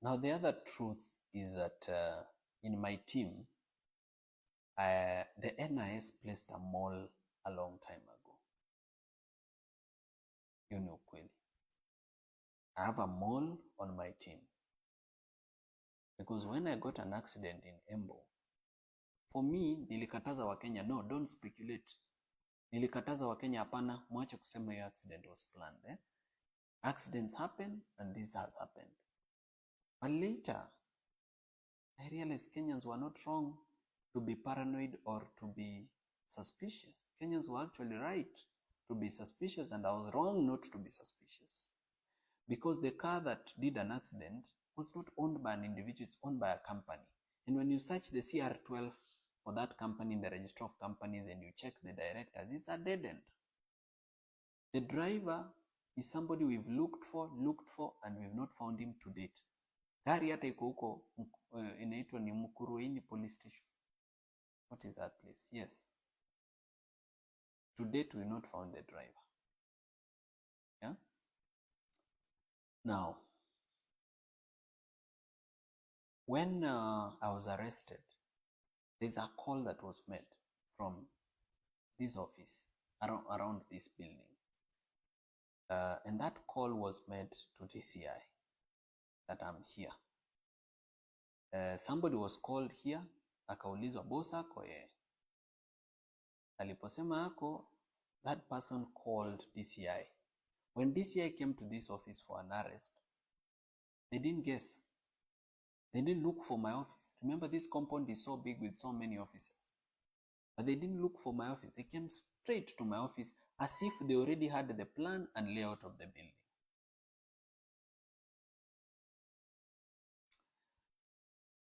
Now, the other truth is that in my team, the NIS placed a mall a long time ago. You know, kweli. I have a mall on my team. Because when I got an accident in Embu, for me, nilikataza Wakenya, no, don't speculate. Nilikataza Wakenya, hapana, mwache kusema your accident was planned. Accidents happen and this has happened. But later, I realized Kenyans were not wrong to be paranoid or to be suspicious. Kenyans were actually right to be suspicious, and I was wrong not to be suspicious. Because the car that did an accident was not owned by an individual, it's owned by a company. And when you search the CR12 for that company in the register of companies and you check the directors, it's a dead end. The driver is somebody we've looked for, and we've not found him to date. Gari hata iko huko inaitwa ni Mukuruini police station. What is that place? Yes. To date, we've not found the driver. Yeah? Now, when I was arrested, there's a call that was made from this office around this building. And that call was made to DCI that I'm here. Somebody was called here, akaulizwa boss ako aliposema ako, that person called DCI. When DCI came to this office for an arrest, they didn't guess. They didn't look for my office. Remember, this compound is so big with so many offices. But they didn't look for my office. They came straight to my office as if they already had the plan and layout of the building.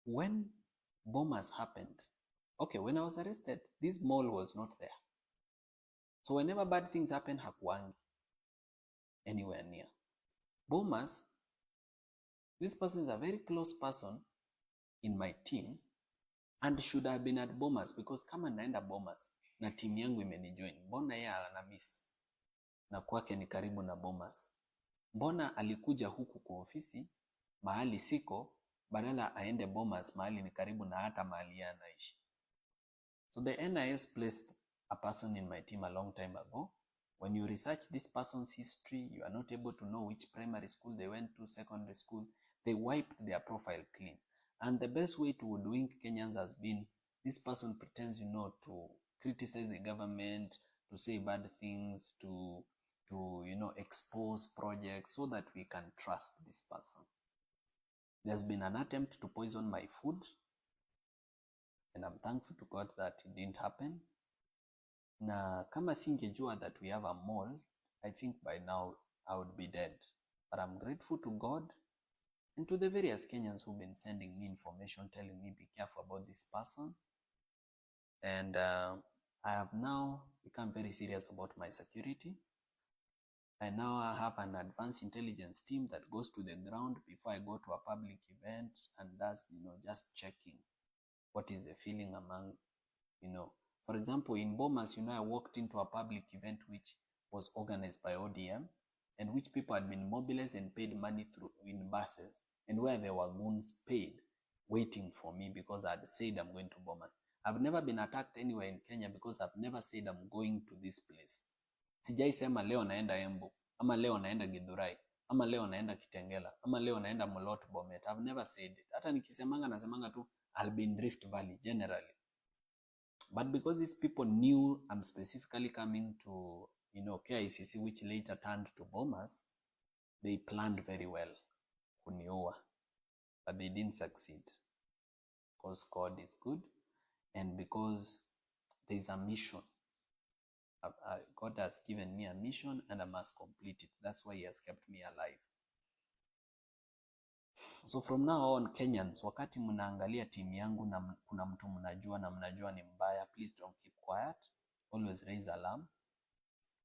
When bombers happened, okay, when I was arrested, this mall was not there. So whenever bad things happen, hakuangi anywhere near. Bombers, this person is a very close person in my team and should have been at Bombers, because kama naenda Bombers na team yangu imenijoin, mbona yeye ana miss na kwake ni karibu na Bombers? Mbona alikuja huku kwa ofisi mahali siko badala aende Bombers mahali ni karibu na hata mahali yeye anaishi? So the NIS placed a person in my team a long time ago. When you research this person's history, you are not able to know which primary school they went to, secondary school. They wiped their profile clean. And the best way to hoodwink Kenyans has been, this person pretends, to criticize the government, to say bad things, to expose projects so that we can trust this person. There's been an attempt to poison my food, and I'm thankful to God that it didn't happen. Na kama singejua that we have a mall, I think by now I would be dead. But I'm grateful to God and to the various Kenyans who've been sending me information, telling me be careful about this person. And I have now become very serious about my security. I now have an advanced intelligence team that goes to the ground before I go to a public event and does, just checking what is the feeling among, For example, in Bomas, I walked into a public event which was organized by ODM and which people had been mobilized and paid money through in buses, and where there were goons paid waiting for me because I had said I'm going to Bomas. I've never been attacked anywhere in Kenya because I've never said I'm going to this place. Sijai sema leo naenda Embu, ama leo naenda Githurai, ama leo naenda Kitengela, ama leo naenda Molot Bomet. I've never said it. Hata nikisemanga nasemanga tu I'll be in Rift Valley generally. But because these people knew I'm specifically coming to, KICC, which later turned to Bomas, they planned very well kuniua. But they didn't succeed. Because God is good and because there is a mission. God has given me a mission and I must complete it. That's why He has kept me alive. So from now on, Kenyans, wakati mnaangalia timu yangu na kuna mtu mnajua na mnajua ni mbaya, please don't keep quiet. Always raise alarm.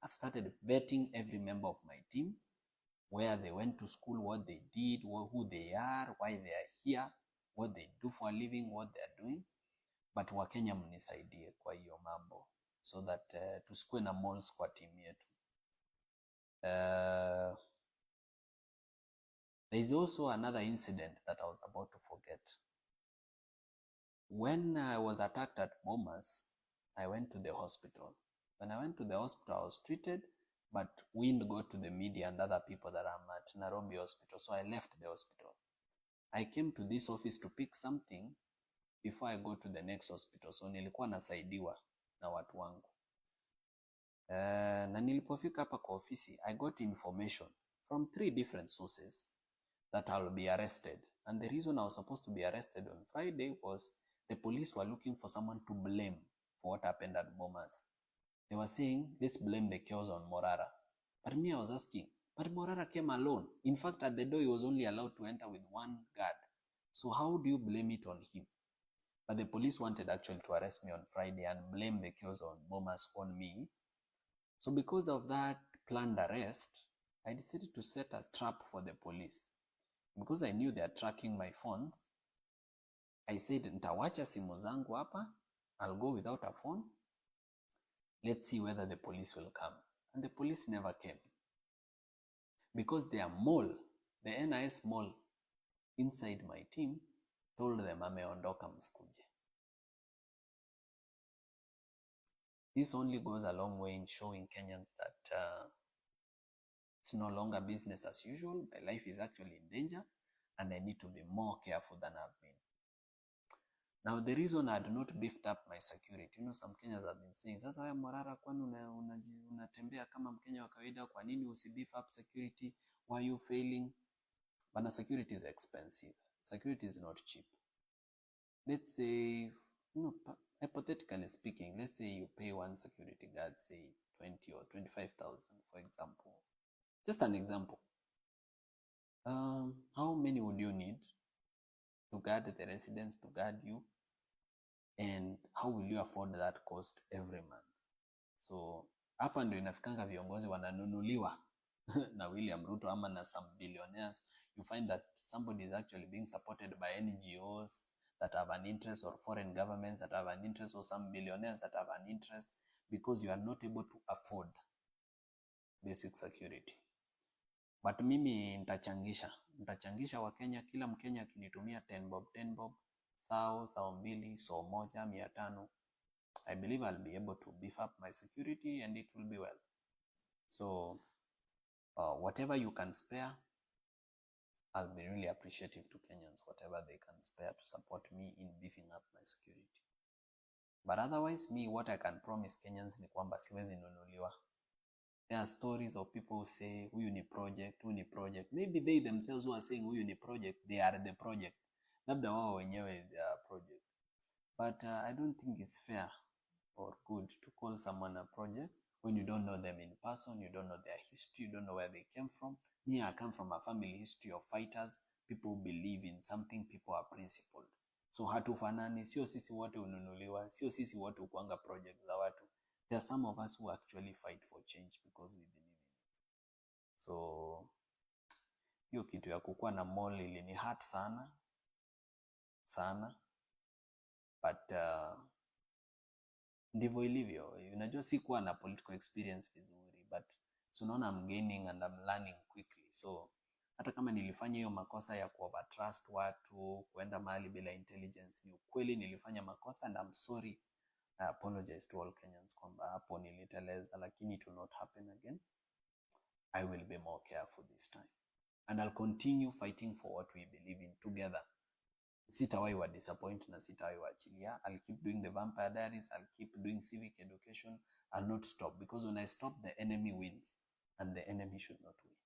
I've started vetting every member of my team, where they went to school, what they did, who they are, why they are here, what they do for a living, what they are doing. But Wakenya mnisaidie kwa hiyo mambo so that tusikue na malls kwa timu yetu. There is also another incident that I was about to forget. When I was attacked at Bomas, I went to the hospital. When I went to the hospital, I was treated, but wind got to the media and other people that I'm at Nairobi hospital, so I left the hospital. I came to this office to pick something before I go to the next hospital, so nilikuwa nasaidiwa na watu wangu. Na nilipofika hapa kwa ofisi, I got information from 3 different sources that I'll be arrested. And the reason I was supposed to be arrested on Friday was the police were looking for someone to blame for what happened at Bomas. They were saying, let's blame the chaos on Morara. But me, I was asking, but Morara came alone. In fact, at the door, he was only allowed to enter with 1 guard. So how do you blame it on him? But the police wanted actually to arrest me on Friday and blame the chaos on Bomas on me. So because of that planned arrest, I decided to set a trap for the police. Because I knew they are tracking my phones, I said, nitawacha simu zangu hapa, I'll go without a phone. Let's see whether the police will come. And the police never came. Because their mole, the NIS mole inside my team, told them ameondoka msikuje. This only goes a long way in showing Kenyans that it's no longer business as usual. My life is actually in danger and I need to be more careful than I've been. Now, the reason I had not beefed up my security, some Kenyans have been saying, sasa wewe Morara, kwani unatembea kama Mkenya wa kawaida, kwa nini usibeef up security? Why are you failing? But security is expensive. Security is not cheap. Let's say, hypothetically speaking, let's say you pay one security guard, say 20 or 25,000, for example. Just an example. How many would you need to guard the residents, to guard you? And how will you afford that cost every month? So hapa ndio inafikanga viongozi wananunuliwa na William Ruto ama na some billionaires. You find that somebody is actually being supported by NGOs that have an interest, or foreign governments that have an interest, or some billionaires that have an interest, because you are not able to afford basic security. But mimi nitachangisha wa Kenya, kila Mkenya akinitumia 10 bob 1,000, so moja 500, I believe I'll be able to beef up my security and it will be well. So whatever you can spare, I'll be really appreciative to Kenyans, whatever they can spare to support me in beefing up my security. But otherwise, me, what I can promise Kenyans ni kwamba siwezi nunuliwa. There are stories of people who say, huyu ni project. Maybe they themselves who are saying huyu ni project, they are the project. Labda wao wenyewe they are project. But I don't think it's fair or good to call someone a project when you don't know them in person, you don't know their history, you don't know where they came from. Me, I come from a family history of fighters, people who believe in something, people are principled. So hatufanani, sio sisi wote ununuliwa, sio sisi wote ukuanga project za watu. There are some of us who actually fight for change because we believe in it. So hiyo kitu ya kukuwa na mall ilini hurt sana. But ndivyo ilivyo. Unajua sikuwa na political experience vizuri, but so unaona I'm gaining and I'm learning quickly. So hata kama nilifanya hiyo makosa ya kuovertrust watu, kuenda mahali bila intelligence, ni ukweli nilifanya makosa and I'm sorry. I apologize to all Kenyans kwamba hapo niliteleza, lakini it will not happen again. I will be more careful this time. And I'll continue fighting for what we believe in together. Sitawahi wa disappoint na sitawahi waachilia. I'll keep doing the Vampire Diaries. I'll keep doing civic education. I'll not stop, because when I stop, the enemy wins. And the enemy should not win.